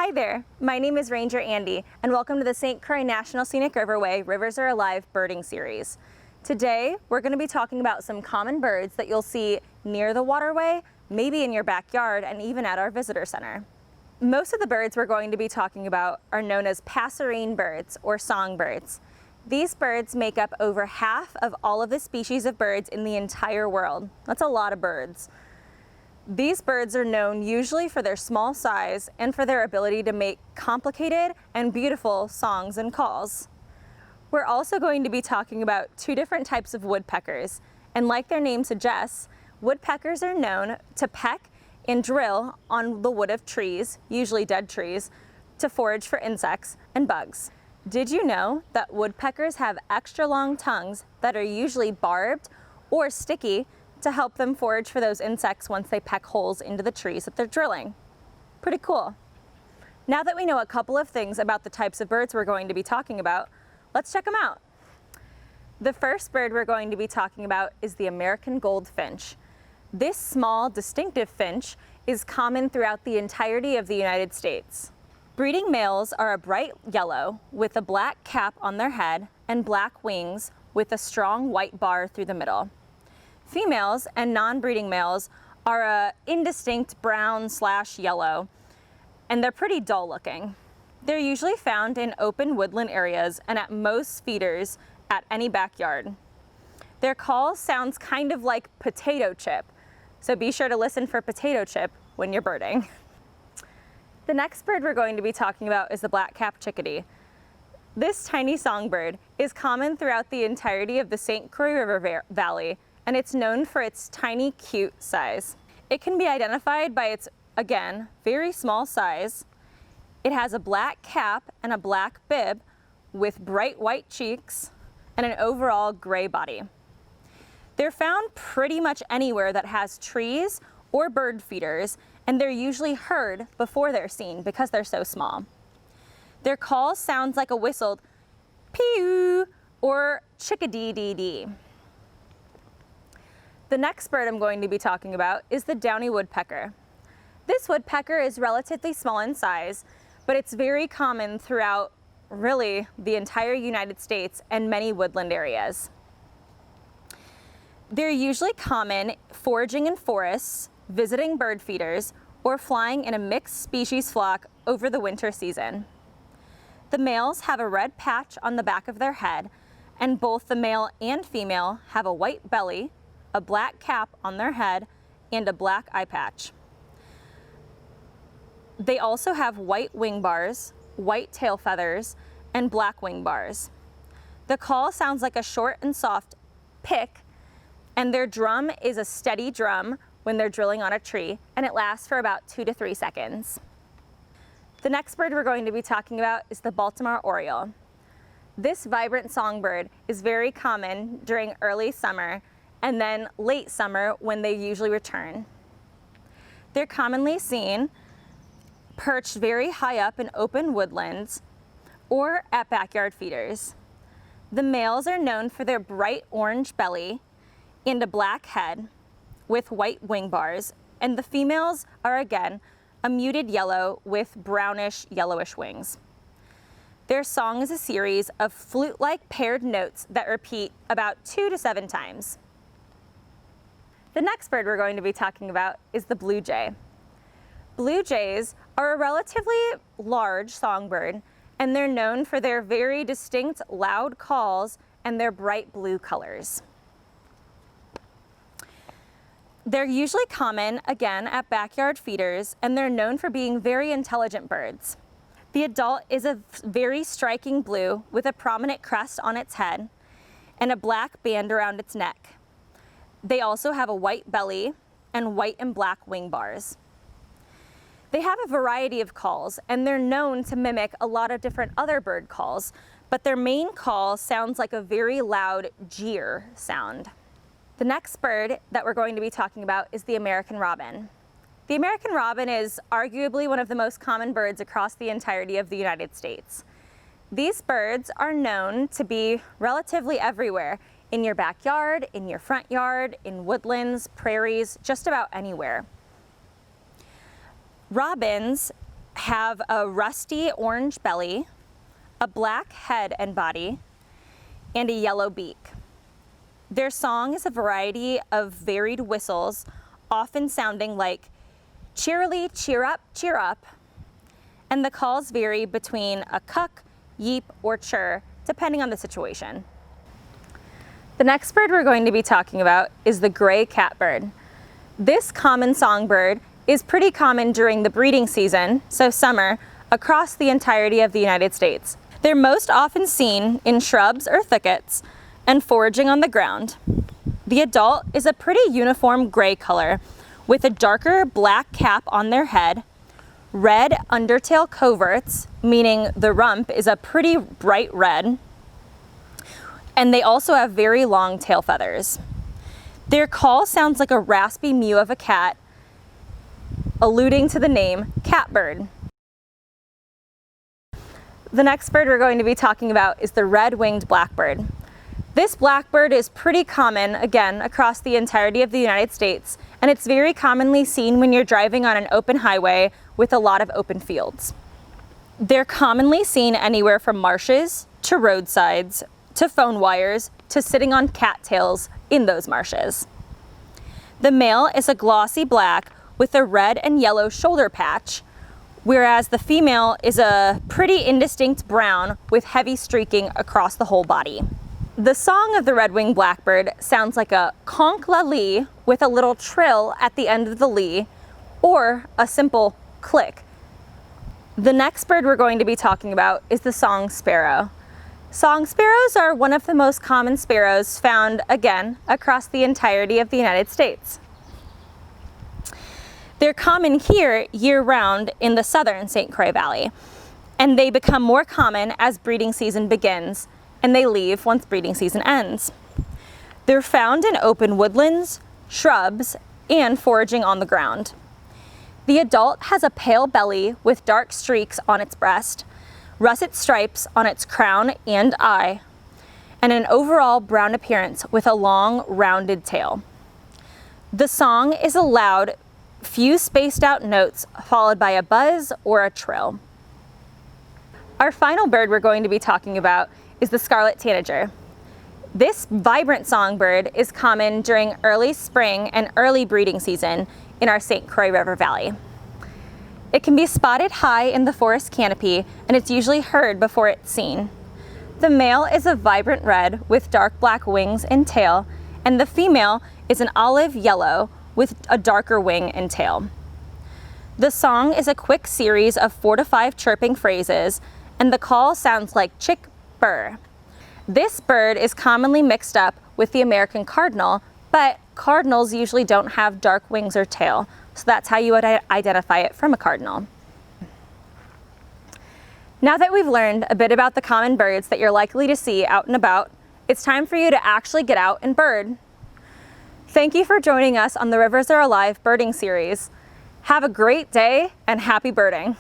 Hi there, my name is Ranger Andie, and welcome to the St. Croix National Scenic Riverway Rivers Are Alive birding series. Today, we're going to be talking about some common birds that you'll see near the waterway, maybe in your backyard, and even at our visitor center. Most of the birds we're going to be talking about are known as passerine birds or songbirds. These birds make up over half of all of the species of birds in the entire world. That's a lot of birds. These birds are known usually for their small size and for their ability to make complicated and beautiful songs and calls. We're also going to be talking about two different types of woodpeckers, and like their name suggests, woodpeckers are known to peck and drill on the wood of trees, usually dead trees, to forage for insects and bugs. Did you know that woodpeckers have extra long tongues that are usually barbed or sticky to help them forage for those insects once they peck holes into the trees that they're drilling? Pretty cool. Now that we know a couple of things about the types of birds we're going to be talking about, let's check them out. The first bird we're going to be talking about is the American goldfinch. This small, distinctive finch is common throughout the entirety of the United States. Breeding males are a bright yellow with a black cap on their head and black wings with a strong white bar through the middle. Females and non-breeding males are a indistinct brown/yellow, and they're pretty dull looking. They're usually found in open woodland areas and at most feeders at any backyard. Their call sounds kind of like potato chip, so be sure to listen for potato chip when you're birding. The next bird we're going to be talking about is the black Cap Chickadee. This tiny songbird is common throughout the entirety of the St. Croix River Valley, and it's known for its tiny, cute size. It can be identified by its, again, very small size. It has a black cap and a black bib with bright white cheeks and an overall gray body. They're found pretty much anywhere that has trees or bird feeders, and they're usually heard before they're seen because they're so small. Their call sounds like a whistled pew or chickadee-dee-dee. The next bird I'm going to be talking about is the Downy Woodpecker. This woodpecker is relatively small in size, but it's very common throughout really the entire United States and many woodland areas. They're usually common foraging in forests, visiting bird feeders, or flying in a mixed species flock over the winter season. The males have a red patch on the back of their head, and both the male and female have a white belly, a black cap on their head, and a black eye patch. They also have white wing bars, white tail feathers, and black wing bars. The call sounds like a short and soft pick, and their drum is a steady drum when they're drilling on a tree, and it lasts for about 2 to 3 seconds. The next bird we're going to be talking about is the Baltimore Oriole. This vibrant songbird is very common during early summer and then late summer when they usually return. They're commonly seen perched very high up in open woodlands or at backyard feeders. The males are known for their bright orange belly and a black head with white wing bars, and the females are again a muted yellow with brownish yellowish wings. Their song is a series of flute-like paired notes that repeat about 2 to 7 times. The next bird we're going to be talking about is the blue jay. Blue jays are a relatively large songbird, and they're known for their very distinct loud calls and their bright blue colors. They're usually common, again, at backyard feeders, and they're known for being very intelligent birds. The adult is a very striking blue with a prominent crest on its head and a black band around its neck. They also have a white belly and white and black wing bars. They have a variety of calls, and they're known to mimic a lot of different other bird calls, but their main call sounds like a very loud jeer sound. The next bird that we're going to be talking about is the American robin. The American robin is arguably one of the most common birds across the entirety of the United States. These birds are known to be relatively everywhere, in your backyard, in your front yard, in woodlands, prairies, just about anywhere. Robins have a rusty orange belly, a black head and body, and a yellow beak. Their song is a variety of varied whistles, often sounding like cheerily, cheer up, and the calls vary between a cuck, yeep, or chirr, depending on the situation. The next bird we're going to be talking about is the gray catbird. This common songbird is pretty common during the breeding season, so summer, across the entirety of the United States. They're most often seen in shrubs or thickets and foraging on the ground. The adult is a pretty uniform gray color with a darker black cap on their head, red undertail coverts, meaning the rump is a pretty bright red, and they also have very long tail feathers. Their call sounds like a raspy mew of a cat, alluding to the name Catbird. The next bird we're going to be talking about is the red-winged blackbird. This blackbird is pretty common, again, across the entirety of the United States, and it's very commonly seen when you're driving on an open highway with a lot of open fields. They're commonly seen anywhere from marshes to roadsides to phone wires to sitting on cattails in those marshes. The male is a glossy black with a red and yellow shoulder patch, whereas the female is a pretty indistinct brown with heavy streaking across the whole body. The song of the red-winged blackbird sounds like a conk la lee with a little trill at the end of the lee, or a simple click. The next bird we're going to be talking about is the song sparrow. Song sparrows are one of the most common sparrows found, again, across the entirety of the United States. They're common here year-round in the southern St. Croix Valley, and they become more common as breeding season begins, and they leave once breeding season ends. They're found in open woodlands, shrubs, and foraging on the ground. The adult has a pale belly with dark streaks on its breast, russet stripes on its crown and eye, and an overall brown appearance with a long, rounded tail. The song is a loud, few spaced out notes followed by a buzz or a trill. Our final bird we're going to be talking about is the Scarlet Tanager. This vibrant songbird is common during early spring and early breeding season in our St. Croix River Valley. It can be spotted high in the forest canopy, and it's usually heard before it's seen. The male is a vibrant red with dark black wings and tail, and the female is an olive yellow with a darker wing and tail. The song is a quick series of 4 to 5 chirping phrases, and the call sounds like chick burr. This bird is commonly mixed up with the American cardinal, but cardinals usually don't have dark wings or tail, so that's how you would identify it from a cardinal. Now that we've learned a bit about the common birds that you're likely to see out and about, it's time for you to actually get out and bird. Thank you for joining us on the Rivers Are Alive birding series. Have a great day and happy birding.